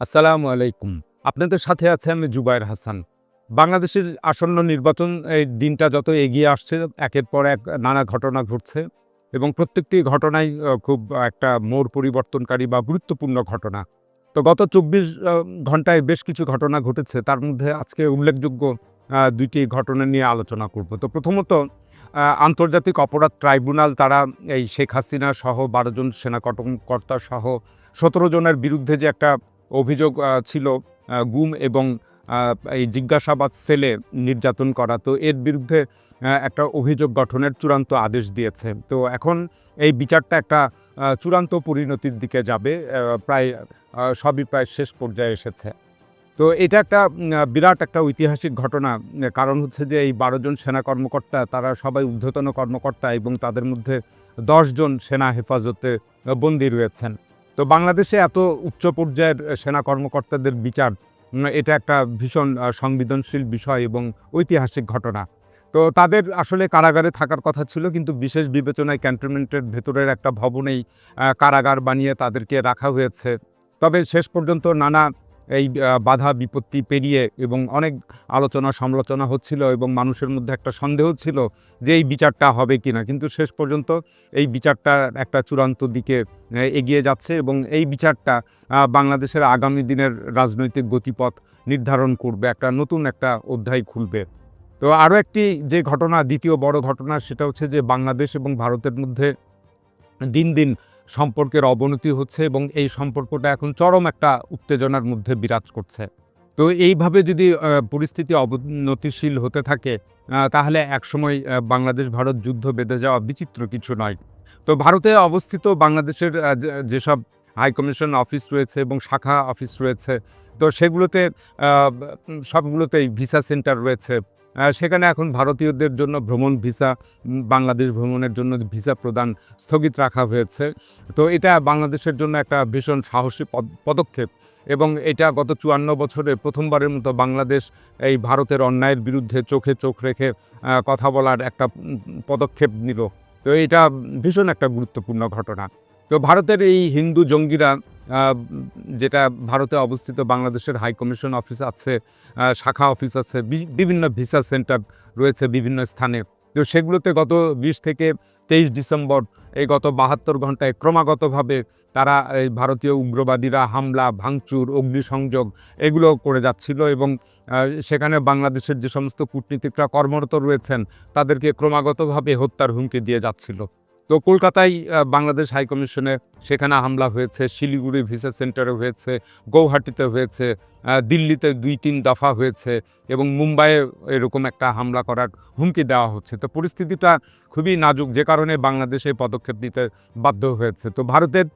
আসসালামু আলাইকুম। আপনাদের সাথে আছে আমি জুবায়ের হাসান। বাংলাদেশের আসন্ন নির্বাচন এই দিনটা যত এগিয়ে আসছে, একের পর এক নানা ঘটনা ঘটছে এবং প্রত্যেকটি ঘটনাই খুব একটা মোড় পরিবর্তনকারী বা গুরুত্বপূর্ণ ঘটনা। তো গত ২৪ ঘন্টায় বেশ কিছু ঘটনা ঘটেছে। তার মধ্যে আজকে উল্লেখযোগ্য ২ টি ঘটনা নিয়ে আলোচনা করব। তো প্রথমত আন্তর্জাতিক অপরাধ ট্রাইব্যুনাল তারা এই শেখ হাসিনা সহ ১২ জন সেনা কর্মকর্তা সহ ১৭ জনের বিরুদ্ধে যে একটা অভিযোগ ছিল গুম এবং আ এই জিজ্ঞাসাবাদ সেলে নির্যাতন করা। তো এর বিরুদ্ধে একটা অভিযোগ গঠনের চূড়ান্ত আদেশ দিয়েছে। তো এখন এই বিচারটা একটা চূড়ান্ত পরিণতির দিকে যাবে। প্রায় সবই প্রায় শেষ পর্যায়ে এসেছে। তো এটা একটা বিরাট একটা ঐতিহাসিক ঘটনা। কারণ হচ্ছে যে এই ১২ জন সেনা কর্মকর্তা তারা সবাই ঊর্ধ্বতন কর্মকর্তা এবং তাদের মধ্যে ১০ জন সেনা হেফাজতে বন্দী রয়েছেন। তো বাংলাদেশে এত উচ্চ পর্যায়ের সেনা কর্মকর্তাদের বিচার এটা একটা ভীষণ সংবেদনশীল বিষয় এবং ঐতিহাসিক ঘটনা। তো তাদের আসলে কারাগারে থাকার কথা ছিল, কিন্তু বিশেষ বিবেচনায় ক্যান্টনমেন্টের ভেতরের একটা ভবনেই কারাগার বানিয়ে তাদেরকে রাখা হয়েছে। তবে শেষ পর্যন্ত নানা এই বাধা বিপত্তি পেরিয়ে এবং অনেক আলোচনা সমালোচনা হচ্ছিল এবং মানুষের মধ্যে একটা সন্দেহ ছিল যে এই বিচারটা হবে কিনা। কিন্তু শেষ পর্যন্ত এই বিচারটা একটা চূড়ান্ত দিকে এগিয়ে যাচ্ছে এবং এই বিচারটা বাংলাদেশের আগামী দিনের রাজনৈতিক গতিপথ নির্ধারণ করবে। একটা নতুন একটা অধ্যায় খুলবে। তো আরও একটি যে ঘটনা, দ্বিতীয় বড় ঘটনা, সেটা হচ্ছে যে বাংলাদেশ এবং ভারতের মধ্যে দিন, দিন সম্পর্কের অবনতি হচ্ছে এবং এই সম্পর্কটা এখন চরম একটা উত্তেজনার মধ্যে বিরাজ করছে। তো এইভাবে যদি পরিস্থিতি অবনতিশীল হতে থাকে তাহলে একসময় বাংলাদেশ-ভারত যুদ্ধ বেঁধে যাওয়া বিচিত্র কিছু নয়। তো ভারতে অবস্থিত বাংলাদেশের যেসব হাইকমিশন অফিস রয়েছে এবং শাখা অফিস রয়েছে, তো সেগুলোতে আ সবগুলোতেই ভিসা সেন্টার রয়েছে। সেখানে এখন ভারতীয়দের জন্য ভ্রমণ ভিসা, বাংলাদেশ ভ্রমণের জন্য ভিসা প্রদান স্থগিত রাখা হয়েছে। তো এটা বাংলাদেশের জন্য একটা ভীষণ সাহসী পদক্ষেপ এবং এটা গত ৫৪ বছরে প্রথমবারের মতো বাংলাদেশ এই ভারতের অন্যায়ের বিরুদ্ধে চোখে চোখ রেখে কথা বলার একটা পদক্ষেপ নিল। তো এটা ভীষণ একটা গুরুত্বপূর্ণ ঘটনা। তো ভারতের এই হিন্দু জঙ্গিরা আ যেটা ভারতে অবস্থিত বাংলাদেশের হাইকমিশন অফিস আছে, শাখা অফিস আছে, বিভিন্ন ভিসা সেন্টার রয়েছে বিভিন্ন স্থানে। তো সেগুলোতে গত ২০ থেকে ২৩ ডিসেম্বর এই গত ৭২ ঘন্টায় ক্রমাগতভাবে তারা এই ভারতীয় উগ্রবাদীরা হামলা, ভাঙচুর, অগ্নিসংযোগ এগুলো করে যাচ্ছিল এবং সেখানে বাংলাদেশের যে সমস্ত কূটনীতিকরা কর্মরত রয়েছেন তাদেরকে ক্রমাগতভাবে হত্যার হুমকি দিয়ে যাচ্ছিল। তো কলকাতায় বাংলাদেশ হাইকমিশনে সেখানে হামলা হয়েছে, শিলিগুড়ি ভিসা সেন্টারে হয়েছে, গৌহাটিতে হয়েছে, দিল্লিতে ২-৩ দফা হয়েছে এবং মুম্বাইয়ে এরকম একটা হামলা করার হুমকি দেওয়া হচ্ছে। তো পরিস্থিতিটা খুবই নাজুক, যে কারণে বাংলাদেশ এই পদক্ষেপ নিতে বাধ্য হয়েছে। তো ভারতের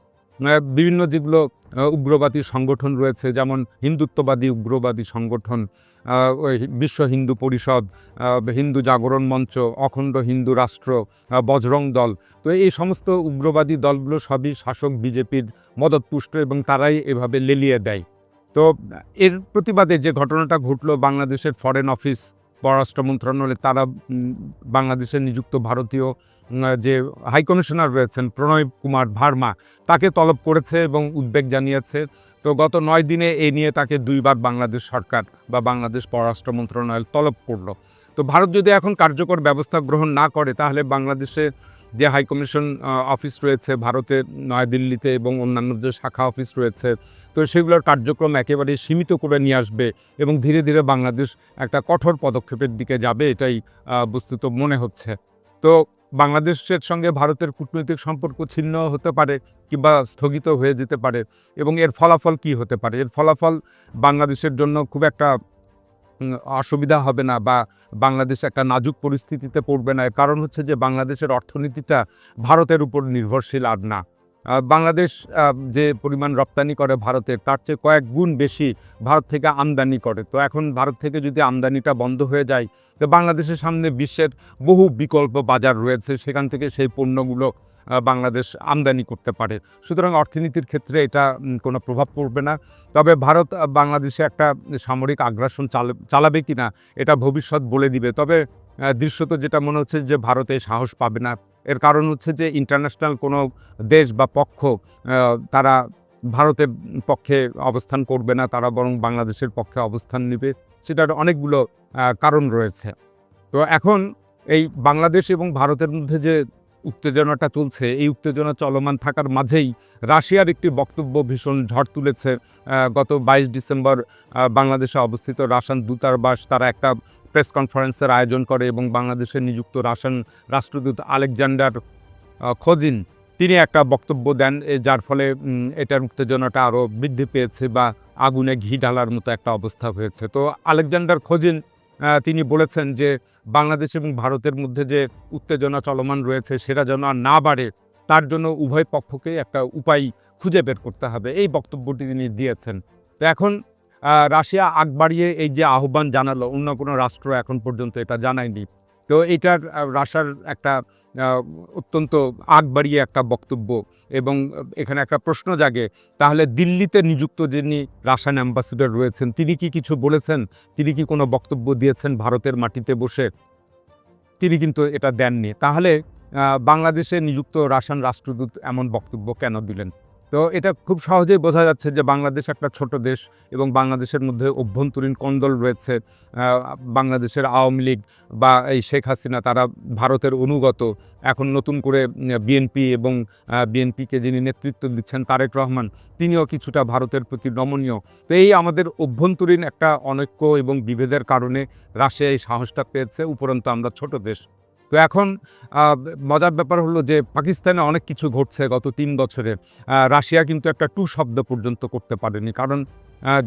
বিভিন্ন যেগুলো উগ্রবাদী সংগঠন রয়েছে, যেমন হিন্দুত্ববাদী উগ্রবাদী সংগঠন, ওই বিশ্ব হিন্দু পরিষদ, হিন্দু জাগরণ মঞ্চ, অখণ্ড হিন্দু রাষ্ট্র, বজরং দল। তো এই সমস্ত উগ্রবাদী দলগুলো সবই শাসক বিজেপির মদতপুষ্ট এবং তারাই এভাবে লেলিয়ে দেয়। তো এর প্রতিবাদে যে ঘটনাটা ঘটল, বাংলাদেশের ফরেন অফিস, পররাষ্ট্র মন্ত্রণালয়ে তারা বাংলাদেশে নিযুক্ত ভারতীয় যে হাইকমিশনার রয়েছেন প্রণয় কুমার ভার্মা, তাকে তলব করেছে এবং উদ্বেগ জানিয়েছে। তো গত ৯ দিনে এ নিয়ে তাকে ২ বার বাংলাদেশ সরকার বা বাংলাদেশ পররাষ্ট্র মন্ত্রণালয় তলব করল। তো ভারত যদি এখন কার্যকর ব্যবস্থা গ্রহণ না করে তাহলে বাংলাদেশে যে হাইকমিশন অফিস রয়েছে ভারতের নয়াদিল্লিতে এবং অন্যান্য যে শাখা অফিস রয়েছে, তো সেগুলোর কার্যক্রম একেবারে সীমিত করে নিয়ে আসবে এবং ধীরে ধীরে বাংলাদেশ একটা কঠোর পদক্ষেপের দিকে যাবে, এটাই বস্তুত মনে হচ্ছে। তো বাংলাদেশের সঙ্গে ভারতের কূটনৈতিক সম্পর্ক ছিন্ন হতে পারে কিংবা স্থগিত হয়ে যেতে পারে এবং এর ফলাফল কী হতে পারে? এর ফলাফল বাংলাদেশের জন্য খুব একটা অসুবিধা হবে না বা বাংলাদেশ একটা নাজুক পরিস্থিতিতে পড়বে না। এর কারণ হচ্ছে যে বাংলাদেশের অর্থনীতিটা ভারতের উপর নির্ভরশীল আর না। বাংলাদেশ যে পরিমাণ রপ্তানি করে ভারতের, তার চেয়ে কয়েক গুণ বেশি ভারত থেকে আমদানি করে। তো এখন ভারত থেকে যদি আমদানিটা বন্ধ হয়ে যায়, তো বাংলাদেশের সামনে বিশ্বের বহু বিকল্প বাজার রয়েছে, সেখান থেকে সেই পণ্যগুলো বাংলাদেশ আমদানি করতে পারে। সুতরাং অর্থনীতির ক্ষেত্রে এটা কোনো প্রভাব পড়বে না। তবে ভারত বাংলাদেশে একটা সামরিক আগ্রাসন চালাবে কিনা এটা ভবিষ্যৎ বলে দিবে। তবে দৃশ্যত যেটা মনে হচ্ছে যে ভারত এই সাহস পাবে না। এর কারণ হচ্ছে যে ইন্টারন্যাশনাল কোনো দেশ বা পক্ষ তারা ভারতের পক্ষে অবস্থান করবে না, তারা বরং বাংলাদেশের পক্ষে অবস্থান নেবে, সেটার অনেকগুলো কারণ রয়েছে। তো এখন এই বাংলাদেশ এবং ভারতের মধ্যে যে উত্তেজনাটা চলছে, এই উত্তেজনা চলমান থাকার মাঝেই রাশিয়ার একটি বক্তব্য ভীষণ ঝড় তুলেছে। গত ২২ ডিসেম্বর বাংলাদেশে অবস্থিত রাশিয়ান দূতাবাস তারা একটা প্রেস কনফারেন্সের আয়োজন করে এবং বাংলাদেশে নিযুক্ত রাশিয়ান রাষ্ট্রদূত আলেকজান্ডার খোজিন তিনি একটা বক্তব্য দেন, যার ফলে এটার উত্তেজনাটা আরও বৃদ্ধি পেয়েছে বা আগুনে ঘি ঢালার মতো একটা অবস্থা হয়েছে। তো আলেকজান্ডার খোজিন তিনি বলেছেন যে বাংলাদেশ এবং ভারতের মধ্যে যে উত্তেজনা চলমান রয়েছে সেটা যেন আর না বাড়ে, তার জন্য উভয় পক্ষকেই একটা উপায় খুঁজে বের করতে হবে, এই বক্তব্যটি তিনি দিয়েছেন। তো এখন রাশিয়া আগ বাড়িয়ে এই যে আহ্বান জানালো, অন্য কোনো রাষ্ট্র এখন পর্যন্ত এটা জানায়নি। তো এটার রাশিয়ার একটা অত্যন্ত আগ বাড়িয়ে একটা বক্তব্য এবং এখানে একটা প্রশ্ন জাগে, তাহলে দিল্লিতে নিযুক্ত যিনি রাশিয়ান অ্যাম্বাসেডর রয়েছেন তিনি কি কিছু বলেছেন? তিনি কি কোনো বক্তব্য দিয়েছেন ভারতের মাটিতে বসে? তিনি কিন্তু এটা দেননি। তাহলে বাংলাদেশে নিযুক্ত রাশিয়ান রাষ্ট্রদূত এমন বক্তব্য কেন দিলেন? তো এটা খুব সহজেই বোঝা যাচ্ছে যে বাংলাদেশ একটা ছোট দেশ এবং বাংলাদেশের মধ্যে অভ্যন্তরীণ কোন্দল রয়েছে। বাংলাদেশের আওয়ামী লীগ বা এই শেখ হাসিনা তারা ভারতের অনুগত। এখন নতুন করে বিএনপি এবং বিএনপিকে যিনি নেতৃত্ব দিচ্ছেন তারেক রহমান, তিনিও কিছুটা ভারতের প্রতি নমনীয়। তো এই আমাদের অভ্যন্তরীণ একটা অনৈক্য এবং বিভেদের কারণে রাশিয়া এই সাহসটা পেয়েছে, উপরন্তু আমরা ছোট দেশ। তো এখন মজার ব্যাপার হলো যে পাকিস্তানে অনেক কিছু ঘটছে গত ৩ বছরে। রাশিয়া কিন্তু একটা টু শব্দ পর্যন্ত করতে পারেনি, কারণ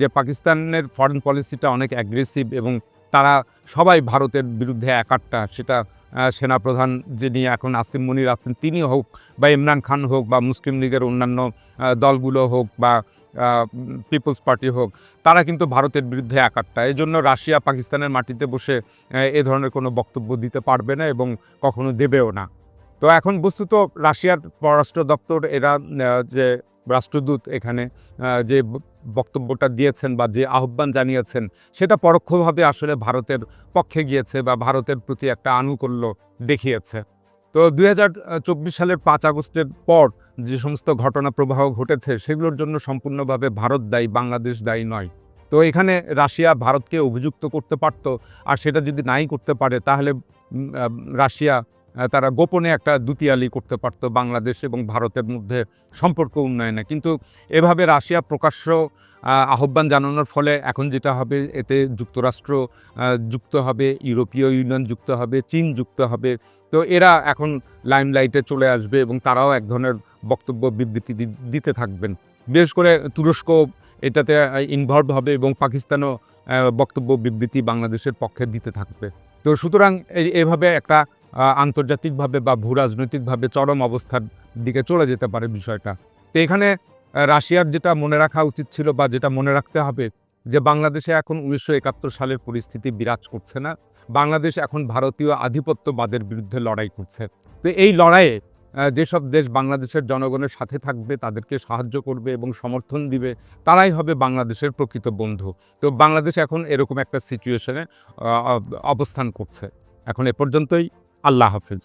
যে পাকিস্তানের ফরেন পলিসিটা অনেক অ্যাগ্রেসিভ এবং তারা সবাই ভারতের বিরুদ্ধে একাট্টা। সেটা সেনাপ্রধান যিনি এখন আসিম মুনির আছেন তিনি হোক বা ইমরান খান হোক বা মুসলিম লীগের অন্যান্য দলগুলো হোক বা পিপলস পার্টি হোক, তারা কিন্তু ভারতের বিরুদ্ধে একাট্টা। এই জন্য রাশিয়া পাকিস্তানের মাটিতে বসে এ ধরনের কোনো বক্তব্য দিতে পারবে না এবং কখনো দেবেও না। তো এখন বস্তুত রাশিয়ার পররাষ্ট্র দপ্তর এরা যে রাষ্ট্রদূত এখানে যে বক্তব্যটা দিয়েছেন বা যে আহ্বান জানিয়েছেন সেটা পরোক্ষভাবে আসলে ভারতের পক্ষে গিয়েছে বা ভারতের প্রতি একটা আনুকূল্য দেখিয়েছে। তো ২০২৪ সালের ৫ আগস্টের পর যে সমস্ত ঘটনা প্রবাহ ঘটেছে সেগুলোর জন্য সম্পূর্ণভাবে ভারত দায়ী, বাংলাদেশ দায়ী নয়। তো এখানে রাশিয়া ভারতকে অভিযুক্ত করতে পারত, আর সেটা যদি নাই করতে পারে তাহলে রাশিয়া তারা গোপনে একটা দুতিয়ালি করতে পারত বাংলাদেশ এবং ভারতের মধ্যে সম্পর্ক উন্নয়নে। কিন্তু এভাবে রাশিয়া প্রকাশ্য আহ্বান জানানোর ফলে এখন যেটা হবে, এতে যুক্তরাষ্ট্র যুক্ত হবে, ইউরোপীয় ইউনিয়ন যুক্ত হবে, চীন যুক্ত হবে। তো এরা এখন লাইমলাইটে চলে আসবে এবং তারাও এক ধরনের বক্তব্য বিবৃতি দিতে থাকবেন। বিশেষ করে তুরস্ক এটাতে ইনভলভ হবে এবং পাকিস্তানও বক্তব্য বিবৃতি বাংলাদেশের পক্ষে দিতে থাকবে। তো সুতরাং এভাবে একটা আন্তর্জাতিকভাবে বা ভূরাজনৈতিকভাবে চরম অবস্থার দিকে চলে যেতে পারে বিষয়টা। তো এখানে রাশিয়ার যেটা মনে রাখা উচিত ছিল বা যেটা মনে রাখতে হবে যে বাংলাদেশে এখন ১৯৭১ সালের পরিস্থিতি বিরাজ করছে না। বাংলাদেশ এখন ভারতীয় আধিপত্যবাদের বিরুদ্ধে লড়াই করছে। তো এই লড়াইয়ে যেসব দেশ বাংলাদেশের জনগণের সাথে থাকবে, তাদেরকে সাহায্য করবে এবং সমর্থন দিবে, তারাই হবে বাংলাদেশের প্রকৃত বন্ধু। তো বাংলাদেশ এখন এরকম একটা সিচুয়েশনে অবস্থান করছে। এখন এ পর্যন্তই। আল্লাহ হাফিজ।